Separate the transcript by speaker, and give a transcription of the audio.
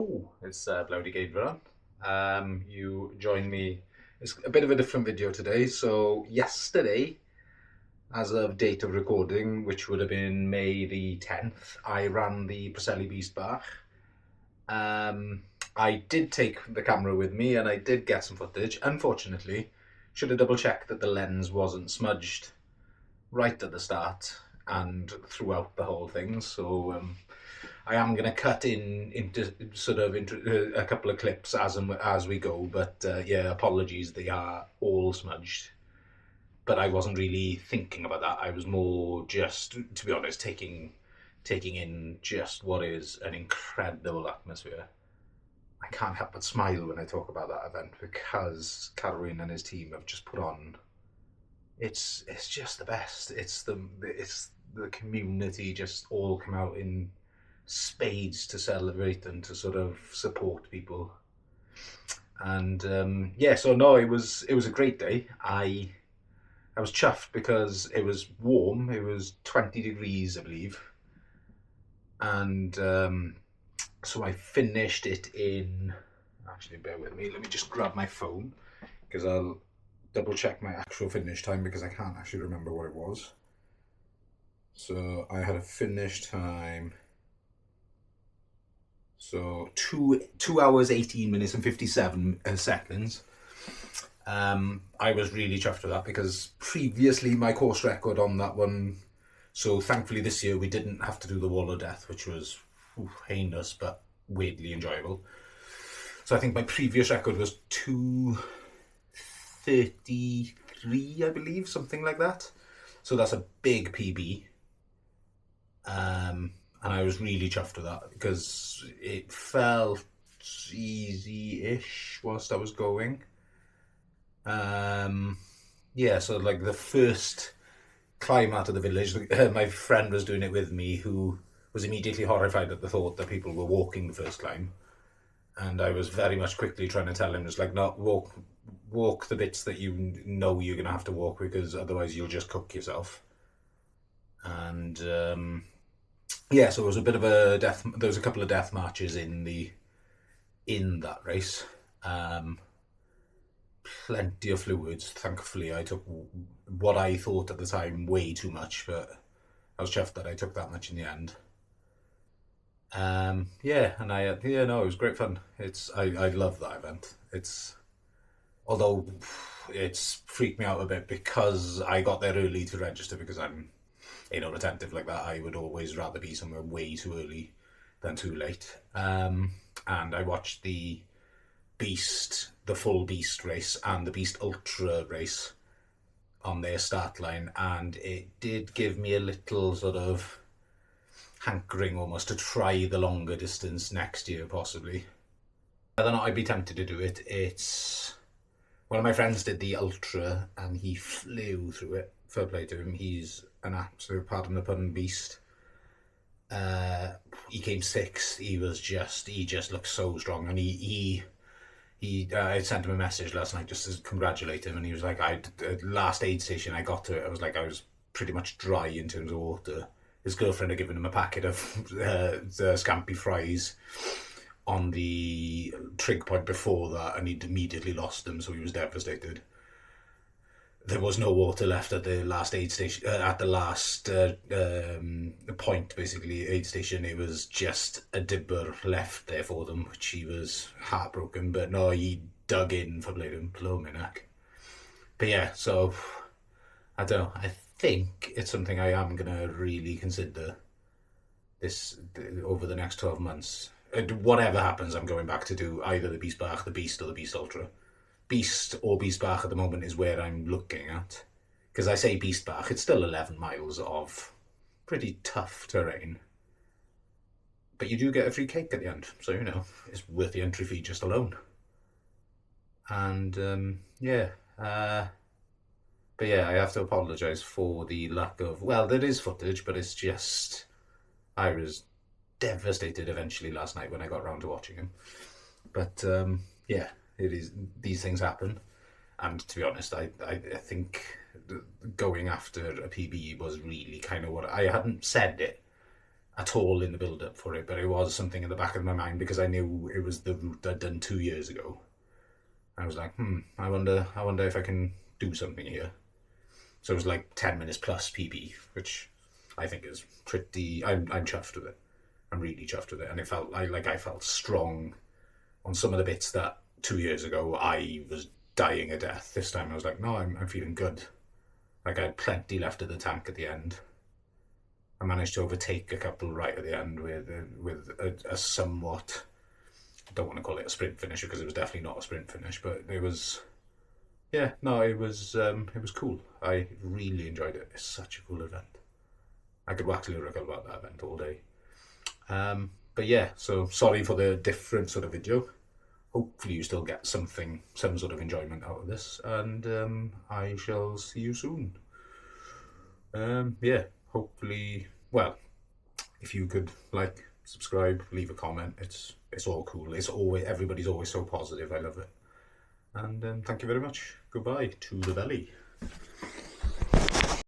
Speaker 1: Oh, it's Bloody Gabriel. You joined me. It's a bit of a different video today. So yesterday, as of date of recording, which would have been May the 10th, I ran the Preseli Beast Bach. Um, I did take the camera with me and I did get some footage. Unfortunately, should have double checked that the lens wasn't smudged right at the start and throughout the whole thing. So I am going to cut into a couple of clips as we go, but yeah, apologies, they are all smudged. But I wasn't really thinking about that. I was more just, to be honest, taking in just what is an incredible atmosphere. I can't help but smile when I talk about that event because Caroline and his team have just put on. It's just the best. It's the community just all come out in spades to celebrate and to sort of support people. And yeah, so no, it was a great day. I was chuffed because it was warm. It was 20 degrees, I believe, and so I finished it in. Actually, bear with me. Let me just grab my phone because I'll double check my actual finish time because I can't actually remember what it was. So I had a finish time. So 2 hours, 18 minutes and 57 seconds. I was really chuffed with that because previously my course record on that one. So thankfully this year we didn't have to do the wall of death, which was heinous but weirdly enjoyable. So I think my previous record was 2:33, I believe, something like that. So that's a big PB. And I was really chuffed with that because it felt easy-ish whilst I was going. Yeah, so like the first climb out of the village, my friend was doing it with me, who was immediately horrified at the thought that people were walking the first climb, and I was very much quickly trying to tell him, just like, no, walk the bits that you know you're gonna have to walk because otherwise you'll just cook yourself. And yeah, so it was a bit of a death. There was a couple of death marches in that race. Um, Plenty of fluids. Thankfully, I took what I thought at the time way too much, but I was chuffed that I took that much in the end. Yeah, and yeah, no, it was great fun. I love that event. Although it's freaked me out a bit because I got there early to register because I'm attentive like that. I would always rather be somewhere way too early than too late. And I watched the full Beast race and the Beast Ultra race on their start line, and it did give me a little sort of hankering almost to try the longer distance next year, possibly. Whether or not I'd be tempted to do it, it's one of my friends did the Ultra and he flew through it. Fair play to him. He's an absolute, pardon the pun, beast. He came sixth. He just looked so strong, and I sent him a message last night just to congratulate him, and he was like, last aid station I got to it, I was pretty much dry in terms of water. His girlfriend had given him a packet of the scampi fries on the trig point before that, and he'd immediately lost them, so he was devastated. There was no water left at the last aid station, at the last point, basically, aid station. It was just a dibber left there for them, which he was heartbroken. But no, he dug in for Blominac. But yeah, so I don't know. I think it's something I am going to really consider this over the next 12 months. Whatever happens, I'm going back to do either the Beast Bach, the Beast, or the Beast Ultra. Beast or Beast Bach at the moment is where I'm looking at. Because I say Beast Bach, it's still 11 miles of pretty tough terrain. But you do get a free cake at the end, so it's worth the entry fee just alone. And yeah, but yeah, I have to apologise for the lack of. Well, there is footage, but it's just I was devastated eventually last night when I got round to watching him. But yeah, it is. These things happen, and to be honest, I think going after a PB was really kind of what I hadn't said it. at all in the build up for it, but it was something in the back of my mind because I knew it was the route I'd done 2 years ago. I was like, I wonder if I can do something here. So it was like 10 minutes plus PB, which I think is pretty. I'm chuffed with it. I'm really chuffed with it, and it felt I felt strong on some of the bits that 2 years ago I was dying a death. This time I was like, no, I'm feeling good. Like I had plenty left of the tank at the end. I managed to overtake a couple right at the end with a somewhat. I don't want to call it a sprint finish because it was definitely not a sprint finish, but it was. Yeah, no, it was cool. I really enjoyed it. It's such a cool event. I could wax lyrical about that event all day. But yeah, so sorry for the different sort of video. Hopefully you still get some sort of enjoyment out of this, and I shall see you soon. Yeah, hopefully, well, if you could like, subscribe, leave a comment, it's all cool. Everybody's always so positive. I love it. And thank you very much. Goodbye to the belly.